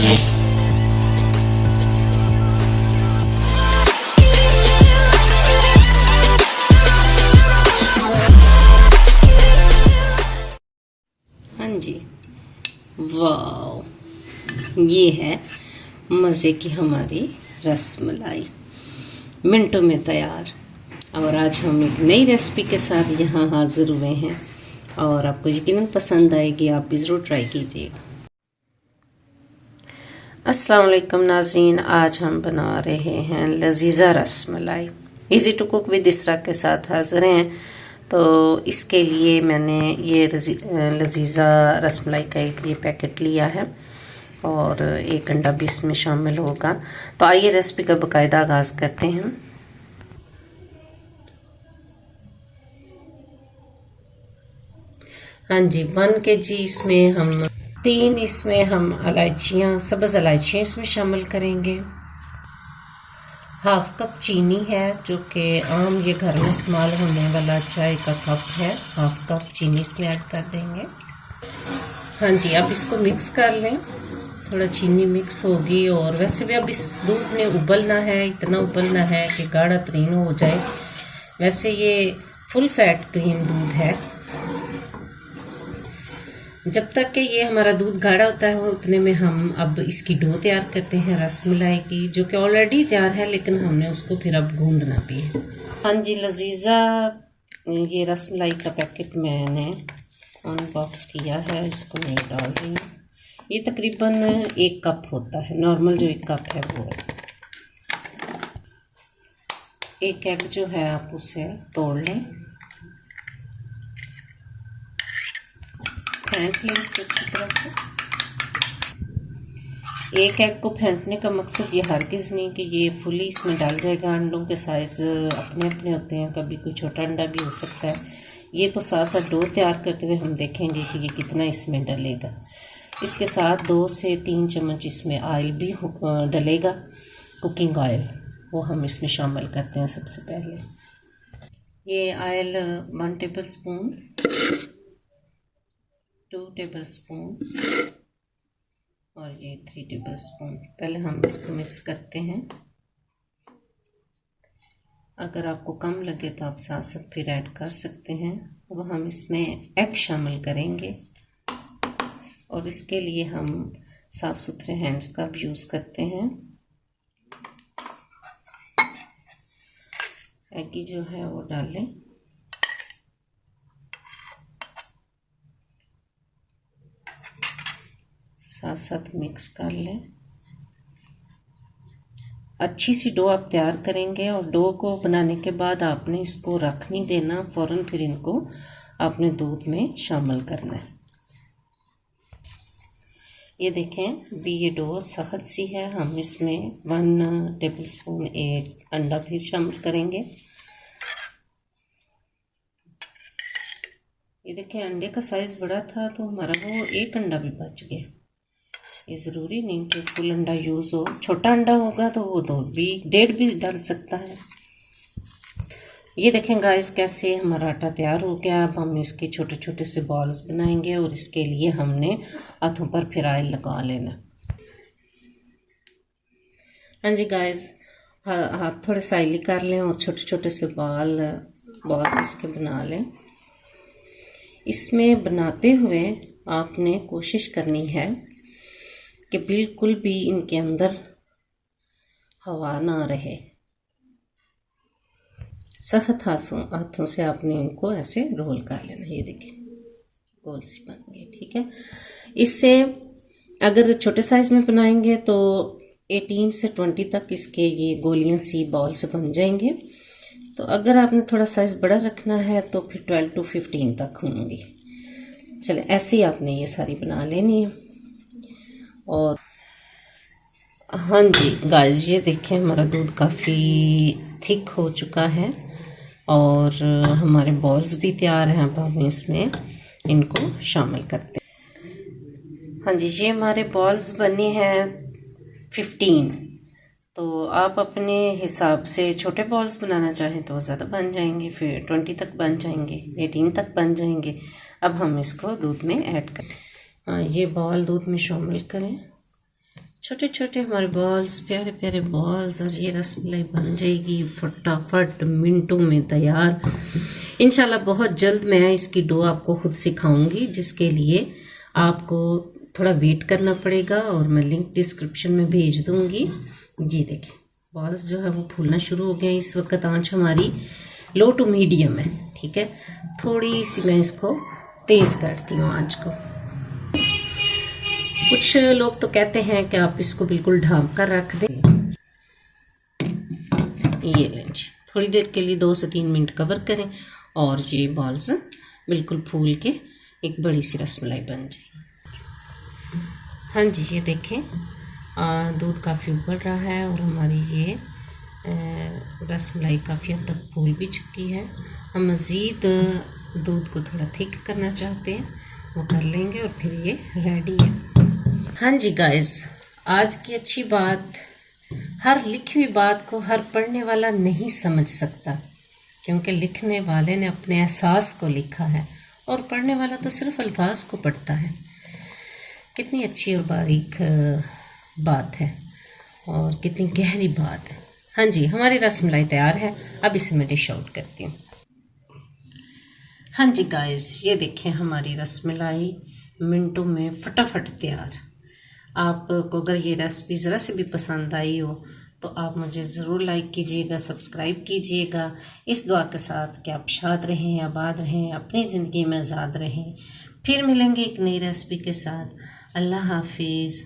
हाँ जी, वाह, ये है मज़े की हमारी रसमलाई, मिनटों में तैयार। और आज हम एक नई रेसिपी के साथ यहाँ हाजिर हुए हैं और आपको यकीनन पसंद आएगी, आप भी ज़रूर ट्राई कीजिएगा। अस्सलाम वालेकुम नाज़रीन, आज हम बना रहे हैं लजीज़ा rasmalai. Easy to cook with इसरा के साथ हाजिर हैं। तो इसके लिए मैंने ये लजीज़ा रसमलाई का एक ये पैकेट लिया है और एक अंडा भी इसमें शामिल होगा। तो आइए रेसिपी का बाकायदा आगाज़ करते हैं। हाँ जी, 1 kg इसमें हम 3 इसमें हम इलायचियाँ, सब्ज़ इलायचियाँ इसमें शामिल करेंगे। हाफ कप चीनी है जो कि आम ये घर में इस्तेमाल होने वाला चाय का कप है। हाफ कप चीनी इसमें ऐड कर देंगे। हाँ जी, अब इसको मिक्स कर लें। थोड़ा चीनी मिक्स होगी और वैसे भी अब इस दूध में उबलना है, इतना उबलना है कि गाढ़ा तरीन हो जाए। वैसे ये फुल फैट क्रीम दूध है। जब तक कि ये हमारा दूध गाढ़ा होता है उतने में हम अब इसकी डो तैयार करते हैं रसमलाई की, जो कि ऑलरेडी तैयार है लेकिन हमने उसको फिर अब गूंदना भी है। हाँ जी, लजीज़ा ये रसमलाई का पैकेट मैंने अनबॉक्स किया है, इसको मैं डाल रही हूँ। ये तकरीबन 1 कप होता है, नॉर्मल जो 1 कप है वो है। एक एग जो है आप उसे तोड़ लें, फेंट लें इसको अच्छी तरह से। एक एग को फेंटने का मकसद ये हरगिज़ नहीं कि ये फुली इसमें डाल जाएगा। अंडों के साइज़ अपने अपने होते हैं, कभी कोई छोटा अंडा भी हो सकता है। ये तो साथ साथ डो तैयार करते हुए हम देखेंगे कि ये कितना इसमें डलेगा। इसके साथ 2 से 3 चम्मच इसमें ऑयल भी डलेगा, कुकिंग ऑयल, वो हम इसमें शामिल करते हैं। सबसे पहले ये oil 1 table spoon, 2 table spoon और ये 3 टेबल स्पून। पहले हम इसको मिक्स करते हैं। अगर आपको कम लगे तो आप साथ साथ फिर ऐड कर सकते हैं। अब हम इसमें एग शामिल करेंगे और इसके लिए हम साफ़ सुथरे हैंड्स का भी यूज़ करते हैं। एग जो है वो डालें, साथ साथ मिक्स कर लें। अच्छी सी डो आप तैयार करेंगे और डो को बनाने के बाद आपने इसको रख नहीं देना, फ़ौरन फिर इनको आपने दूध में शामिल करना है। ये देखें भी ये डो सख्त सी है। हम इसमें 1 टेबल स्पून एक अंडा फिर शामिल करेंगे। ये देखें अंडे का साइज़ बड़ा था तो हमारा वो एक अंडा भी बच गया। ये ज़रूरी नहीं कि फुल अंडा यूज़ हो, छोटा अंडा होगा तो वो 2 भी 1.5 भी डाल सकता है। ये देखें गाइस कैसे हमारा आटा तैयार हो गया। अब हम इसके छोटे छोटे से बॉल्स बनाएंगे और इसके लिए हमने हाथों पर फिर ऑयल लगा लेना। हाँ जी गाइस, हाथ थोड़े साइली कर लें और छोटे छोटे से बॉल्स इसके बना लें। इसमें बनाते हुए आपने कोशिश करनी है कि बिल्कुल भी इनके अंदर हवा ना रहे। सख्त हाथों से आपने इनको ऐसे रोल कर लेना। ये देखिए गोल सी बन गई, ठीक है। इससे अगर छोटे साइज़ में बनाएंगे तो 18 से 20 तक इसके ये गोलियां सी बॉल्स बन जाएंगे। तो अगर आपने थोड़ा साइज़ बड़ा रखना है तो फिर 12 to 15 तक होंगी। चले ऐसे ही आपने ये सारी बना लेनी है। और हाँ जी गाइस, ये देखें हमारा दूध काफ़ी थिक हो चुका है और हमारे बॉल्स भी तैयार हैं। अब हम इसमें इनको शामिल करते हैं। हाँ जी, ये हमारे बॉल्स बने हैं 15। तो आप अपने हिसाब से छोटे बॉल्स बनाना चाहें तो ज़्यादा बन जाएंगे, फिर 20 तक बन जाएंगे, 18 तक बन जाएंगे। अब हम इसको दूध में ऐड करें। ये बॉल दूध में शामिल करें छोटे छोटे हमारे बॉल्स, प्यारे प्यारे बॉल्स, और ये रसमलाई बन जाएगी फटाफट मिनटों में तैयार इंशाल्लाह। बहुत जल्द मैं इसकी डो आपको खुद सिखाऊंगी, जिसके लिए आपको थोड़ा वेट करना पड़ेगा और मैं लिंक डिस्क्रिप्शन में भेज दूंगी। ये देखिए बॉल्स जो है वो फूलना शुरू हो गए। इस वक्त आंच हमारी लो टू मीडियम है, ठीक है। थोड़ी सी मैं इसको तेज़ करती हूँ आंच को। कुछ लोग तो कहते हैं कि आप इसको बिल्कुल ढाँप कर रख दें। ये लें जी, थोड़ी देर के लिए 2 से 3 मिनट कवर करें और ये बॉल्स बिल्कुल फूल के एक बड़ी सी रसमलाई बन जाएगी। हाँ जी, ये देखें दूध काफ़ी उबल रहा है और हमारी ये रसमलाई काफ़ी हद तक फूल भी चुकी है। हम मज़ीद दूध को थोड़ा थिक करना चाहते हैं, वो कर लेंगे और फिर ये रेडी है। हाँ जी गाइस, आज की अच्छी बात, हर लिखी हुई बात को हर पढ़ने वाला नहीं समझ सकता, क्योंकि लिखने वाले ने अपने एहसास को लिखा है और पढ़ने वाला तो सिर्फ अल्फाज को पढ़ता है। कितनी अच्छी और बारीक बात है और कितनी गहरी बात है। हाँ जी, हमारी रसमलाई तैयार है। अब इसे मैं डिश आउट करती हूँ। हाँ जी गाइस, ये देखें हमारी रसमलाई मिनटों में फटाफट तैयार। आपको अगर ये रेसिपी ज़रा से भी पसंद आई हो तो आप मुझे ज़रूर लाइक कीजिएगा, सब्सक्राइब कीजिएगा, इस दुआ के साथ कि आप शाद रहें, आबाद रहें, अपनी ज़िंदगी में आज़ाद रहें। फिर मिलेंगे एक नई रेसिपी के साथ। अल्लाह हाफिज़।